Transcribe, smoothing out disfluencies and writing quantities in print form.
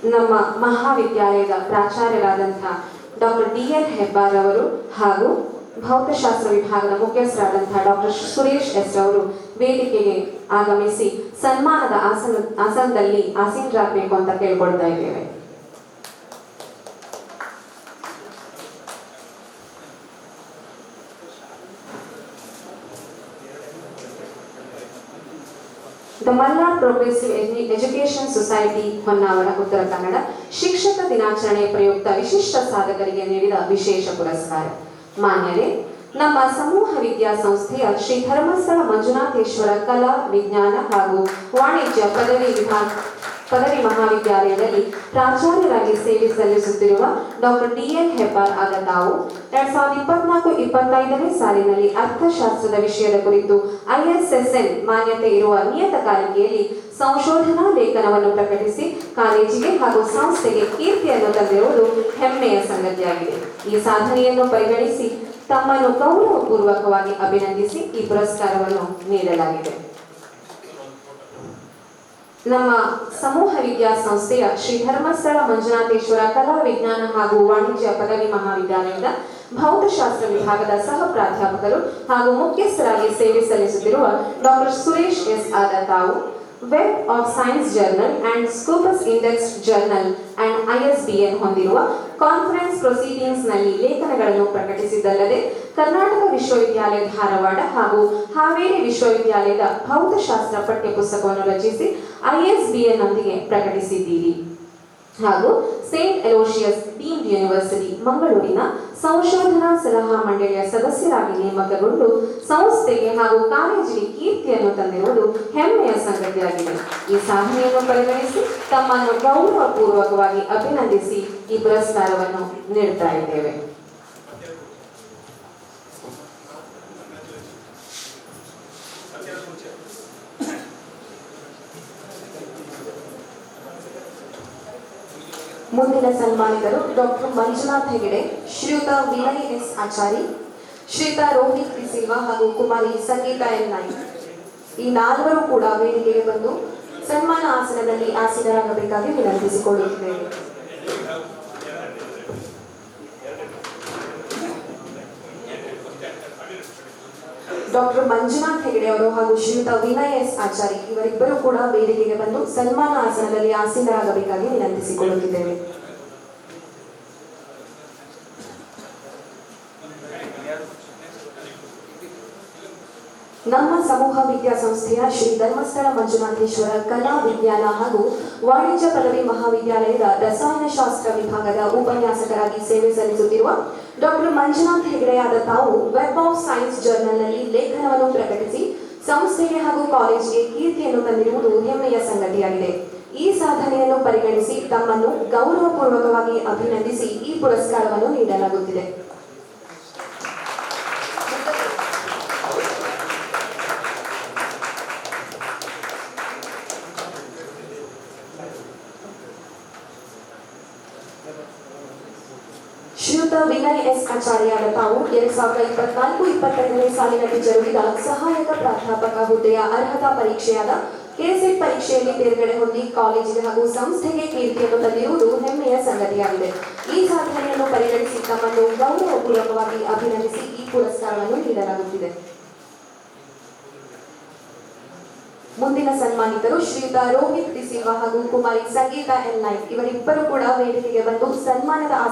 ನಮ್ಮ ಮಹಾವಿದ್ಯಾಲಯದ ಪ್ರಾಚಾರ್ಯರಾದಂತಹ doctor DN. Hebbar ಅವರು ಹಾಗೂ ಭೌತಶಾಸ್ತ್ರ ವಿಭಾಗದ ಮುಖ್ಯಸ್ಥರಾದಂತಹ ಡಾಕ್ಟರ್ ಸುರೇಶ್ ಎಸ್ ಅವರು ವೇದಿಕೆಗೆ ಆಗಮಿಸಿ ಸನ್ಮಾನದ ಆಸನದಲ್ಲಿ ಆಸೀನರಾಗಬೇಕು ಅಂತ ಕೇಳ್ಕೊಳ್ತಾ ಇದ್ದೇವೆ. The Malnad progressive education society Honnavar Uttara Kannada ಶಿಕ್ಷಕ ದಿನಾಚರಣೆ ಪ್ರಯುಕ್ತ ವಿಶಿಷ್ಟ ಸಾಧಕರಿಗೆ ನೀಡಿದ ವಿಶೇಷ ಪುರಸ್ಕಾರ. ಮಾನ್ಯರೇ, ನಮ್ಮ ಸಮೂಹ ವಿದ್ಯಾಸಂಸ್ಥೆಯ ಶ್ರೀ ಧರ್ಮಸ್ಥಳ ಮಂಜುನಾಥೇಶ್ವರ ಕಲಾ ವಿಜ್ಞಾನ ಹಾಗೂ ವಾಣಿಜ್ಯ ಪದವಿ ಮಹಾವಿದ್ಯಾಲಯದಲ್ಲಿ ಪ್ರಾಚಾರ್ಯರಾಗಿ ಸೇವೆ ಸಲ್ಲಿಸುತ್ತಿರುವ ಡಾಕ್ಟರ್ ಡಿ.ಎನ್. ಹೆಬ್ಬಾರ್ ಆದ ತಾವು 2024-25ನೇ ಸಾಲಿನಲ್ಲಿ ಅರ್ಥಶಾಸ್ತ್ರದ ವಿಷಯದ ಕುರಿತು ISSN ಮಾನ್ಯತೆ ಇರುವ ನಿಯತಕಾಲಿಕೆಯಲ್ಲಿ ಸಂಶೋಧನಾ ಲೇಖನವನ್ನು ಪ್ರಕಟಿಸಿ ಕಾಲೇಜಿಗೆ ಹಾಗೂ ಸಂಸ್ಥೆಗೆ ಕೀರ್ತಿಯನ್ನು ತಂದಿರುವುದು ಹೆಮ್ಮೆಯ ಸಂಗತಿಯಾಗಿದೆ. ಈ ಸಾಧನೆಯನ್ನು ಪರಿಗಣಿಸಿ ತಮ್ಮನ್ನು ಗೌರವಪೂರ್ವಕವಾಗಿ ಅಭಿನಂದಿಸಿ ಈ ಪುರಸ್ಕಾರವನ್ನು ನೀಡಲಾಗಿದೆ. ನಮ್ಮ ಸಮೂಹ ವಿದ್ಯಾಸಂಸ್ಥೆಯ ಶ್ರೀ ಧರ್ಮಸ್ಥಳ ಮಂಜುನಾಥೇಶ್ವರ ಕಲಾ ವಿಜ್ಞಾನ ಹಾಗೂ ವಾಣಿಜ್ಯ ಪದವಿ ಮಹಾವಿದ್ಯಾಲಯದ ಭೌತಶಾಸ್ತ್ರ ವಿಭಾಗದ ಸಹ ಪ್ರಾಧ್ಯಾಪಕರು ಹಾಗೂ ಮುಖ್ಯಸ್ಥರಾಗಿ ಸೇವೆ ಸಲ್ಲಿಸುತ್ತಿರುವ ಡಾಕ್ಟರ್ ಸುರೇಶ್ ಎಸ್ ಆದ ತಾವು web of science journal and Scopus index journal and ISBN ಹೊಂದಿರುವ ಕಾನ್ಫರೆನ್ಸ್ ಪ್ರೊಸೀಡಿಂಗ್ಸ್ ನಲ್ಲಿ ಲೇಖನಗಳನ್ನು ಪ್ರಕಟಿಸಿದ್ದಲ್ಲದೆ ಕರ್ನಾಟಕ ವಿಶ್ವವಿದ್ಯಾಲಯ ಧಾರವಾಡ ಹಾಗೂ ಹಾವೇರಿ ವಿಶ್ವವಿದ್ಯಾಲಯದ ಭೌತಶಾಸ್ತ್ರ ಪಠ್ಯ ಪುಸ್ತಕವನ್ನು ರಚಿಸಿ ISBN ನೊಂದಿಗೆ ಪ್ರಕಟಿಸಿದ್ದೀರಿ. ಹಾಗೂ ಸೇಂಟ್ ಎಲೋಶಿಯಸ್ ಡೀಮ್ಡ್ ಯೂನಿವರ್ಸಿಟಿ ಮಂಗಳೂರಿನ ಸಂಶೋಧನಾ ಸಲಹಾ ಮಂಡಳಿಯ ಸದಸ್ಯರಾಗಿ ನೇಮಕಗೊಂಡು ಸಂಸ್ಥೆಗೆ ಹಾಗೂ ಕಾಲೇಜಿಗೆ ಕೀರ್ತಿಯನ್ನು ತಂದಿರುವುದು ಹೆಮ್ಮೆಯ ಸಂಗತಿಯಾಗಿದೆ. ಈ ಸಾಧನೆಯನ್ನು ಪರಿಗಣಿಸಿ ತಮ್ಮನ್ನು ಗೌರವಪೂರ್ವಕವಾಗಿ ಅಭಿನಂದಿಸಿ ಈ ಪುರಸ್ಕಾರವನ್ನು ನೀಡುತ್ತಾ ಇದ್ದೇವೆ. ಮುಂದಿನ ಸನ್ಮಾನಿತರು ಡಾಕ್ಟರ್ ಮಂಜುನಾಥ್ ಹೆಗಡೆ, ಶ್ರೀಯುತ ವಿನಯ್ ಎಸ್ ಆಚಾರಿ, ಶ್ರೀಯುತ ರೋಹಿತ್ ಪಿ ಸಿಲ್ವಾ ಹಾಗೂ ಕುಮಾರಿ ಸಂಗೀತಾ ಎನ್ ನಾಯ್ಕ್. ಈ ನಾಲ್ವರು ಕೂಡ ವೇದಿಕೆಗೆ ಬಂದು ಸನ್ಮಾನ ಆಸನದಲ್ಲಿ ಆಸೀನರಾಗಬೇಕಾಗಿ ವಿನಂತಿಸಿಕೊಳ್ಳುತ್ತೇವೆ. ಡಾಕ್ಟರ್ ಮಂಜುನಾಥ್ ಹೆಗಡೆ ಅವರು ಹಾಗೂ ಶ್ರೀಯುತ ವಿನಯ್ ಎಸ್ ಆಚಾರಿ ಇವರಿಬ್ಬರು ಕೂಡ ವೇದಿಕೆಗೆ ಬಂದು ಸನ್ಮಾನ ಆಸನದಲ್ಲಿ ಆಸೀನರಾಗಬೇಕಾಗಿ ವಿನಂತಿಸಿಕೊಳ್ಳುತ್ತಿದ್ದೇವೆ. ನಮ್ಮ ಸಮೂಹ ವಿದ್ಯಾಸಂಸ್ಥೆಯ ಶ್ರೀ ಧರ್ಮಸ್ಥಳ ಮಂಜುನಾಥೇಶ್ವರ ಕಲಾ ವಿಜ್ಞಾನ ಹಾಗೂ ವಾಣಿಜ್ಯ ಪದವಿ ಮಹಾವಿದ್ಯಾಲಯದ ರಸಾಯನಶಾಸ್ತ್ರ ವಿಭಾಗದ ಉಪನ್ಯಾಸಕರಾಗಿ ಸೇವೆ ಸಲ್ಲಿಸುತ್ತಿರುವ ಡಾಕ್ಟರ್ ಮಂಜುನಾಥ್ ಹೆಗಡೆಯಾದ ತಾವು ವೆಬ್ ಆಫ್ ಸೈನ್ಸ್ ಜರ್ನಲ್ನಲ್ಲಿ ಲೇಖನವನ್ನು ಪ್ರಕಟಿಸಿ ಸಂಸ್ಥೆಗೆ ಹಾಗೂ ಕಾಲೇಜಿಗೆ ಕೀರ್ತಿಯನ್ನು ತಂದಿರುವುದು ಹೆಮ್ಮೆಯ ಸಂಗತಿಯಾಗಿದೆ. ಈ ಸಾಧನೆಯನ್ನು ಪರಿಗಣಿಸಿ ತಮ್ಮನ್ನು ಗೌರವಪೂರ್ವಕವಾಗಿ ಅಭಿನಂದಿಸಿ ಈ ಪುರಸ್ಕಾರವನ್ನು ನೀಡಲಾಗುತ್ತಿದೆ. ಶ್ರೀಯುತ ವಿನಯ್ ಎಸ್ ಆಚಾರ್ಯರ ತಾವು 2024-25ನೇ ಸಾಲಿನಲ್ಲಿ ಜರುಗಿದ ಸಹಾಯಕ ಪ್ರಾಧ್ಯಾಪಕ ಹುದ್ದೆಯ ಅರ್ಹತಾ ಪರೀಕ್ಷೆಯಾದ ಕೆಸೆಟ್ ಪರೀಕ್ಷೆಯಲ್ಲಿ ತೇರ್ಗಡೆ ಹೊಂದಿ ಕಾಲೇಜಿಗೆ ಹಾಗೂ ಸಂಸ್ಥೆಗೆ ಕೀರ್ತಿಯನ್ನು ತಂದಿರುವುದು ಹೆಮ್ಮೆಯ ಸಂಗತಿಯಾಗಿದೆ. ಈ ಸಾಧನೆಯನ್ನು ಪರಿಗಣಿಸಿ ತಮ್ಮನ್ನು ಗೌರವಪೂರ್ವಕವಾಗಿ ಅಭಿನಂದಿಸಿ ಈ ಪುರಸ್ಕಾರವನ್ನು ನೀಡಲಾಗುತ್ತಿದೆ. ಮುಂದಿನ ಸನ್ಮಾನಿತರು ಶ್ರೀಯುತ ರೋಹಿತ್ ಪಿ ಸಿಲ್ವಾ ಹಾಗೂ ಕುಮಾರಿ ಸಂಗೀತಾ ಎನ್ ನಾಯ್ಕ್ ಇವರಿಬ್ಬರು ಕೂಡ ವೇದಿಕೆಗೆ ಬಂದು ಸನ್ಮಾನದ